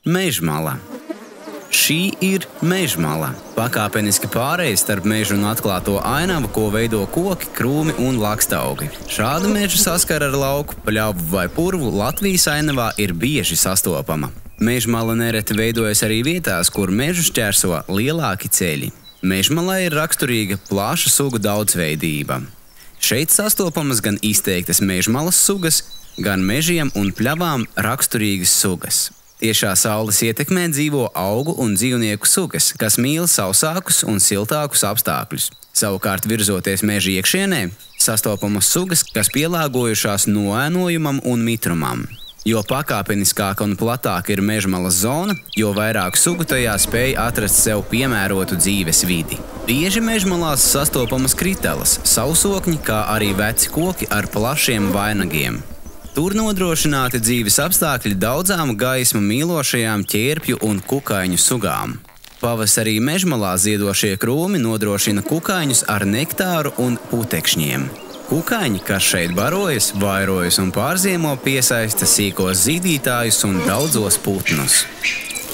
Mežmala. Šī ir mežmala. Pakāpeniski pāreja starp mežu un atklāto ainavu, ko veido koki, krūmi un lakstaugi. Šāda meža saskara ar lauku, pļauju vai purvu Latvijas ainavā ir bieži sastopama. Mežmala nereti veidojas arī vietās, kur mežu šķērso lielāki ceļi. Mežmalai ir raksturīga plaša sugu daudzveidība. Šeit sastopamas gan izteiktas mežmalas sugas, gan mežiem un pļavām raksturīgas sugas. Tiešā saules ietekmē dzīvo augu un dzīvnieku sugas, kas mīl sausākus un siltākus apstākļus. Savukārt virzoties meža iekšienē, sastopamas sugas, kas pielāgojušās noēnojumam un mitrumam. Jo pakāpeniskāka un platāka ir mežmalas zona, jo vairāk sugu tajā spēj atrast sev piemērotu dzīves vidi. Bieži mežmalās sastopamas kriteles, sausokņi, kā arī veci koki ar plašiem vainagiem. Tur nodrošināti dzīves apstākļi daudzām gaismu mīlošajām ķērpju un kukaiņu sugām. Pavasarī mežmalā ziedošie krūmi nodrošina kukaiņus ar nektāru un putekšņiem. Kukaiņi, kas šeit barojas, vairojas un pārziemo, piesaista sīkos zīdītājus un daudzos putnus.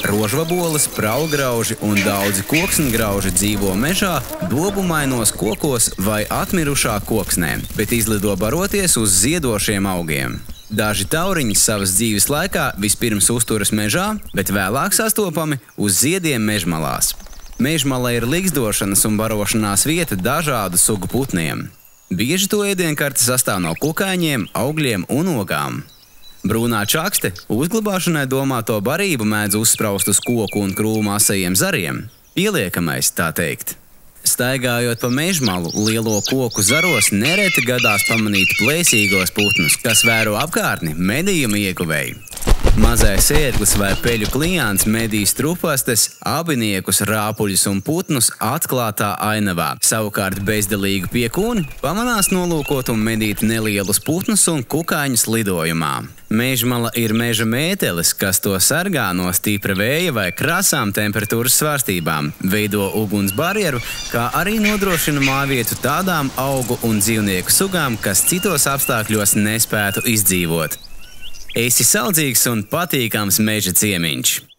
Rožvaboles, praulgrauži un daudzi koksngrauži dzīvo mežā, dobumainos kokos vai atmirušā koksnē, bet izlido baroties uz ziedošiem augiem. Daži tauriņi savas dzīves laikā vispirms uzturas mežā, bet vēlāk sastopami uz ziediem mežmalās. Mežmala ir ligzdošanas un barošanās vieta dažādu sugu putniem. Bieži to ēdienkarte sastāv no kukaiņiem, augļiem un ogām. Brūnā čakste uzglabāšanai domāto barību mēdz uzspraust uz koku un krūmu asajiem zariem. Pieliekamais, tā teikt. Staigājot pa mežmalu, lielo koku zaros nereti gadās pamanīt plēsīgos putnus, kas vēro apkārtni medījuma ieguvēji. Mazais ērglis vai peļu kliants medī strupastes, abiniekus, rāpuļus un putnus atklātā ainavā. Savukārt bezdelīgu piekūni pamanās nolūkot un medīt nelielus putnus un kukaiņus lidojumā. Mežmala ir meža mētelis, kas to sargā no stipra vēja vai krasām temperatūras svārstībām, veido uguns barjeru, kā arī nodrošina mājvietu tādām augu un dzīvnieku sugām, kas citos apstākļos nespētu izdzīvot. Esi saudzīgs un patīkams meža ciemiņš!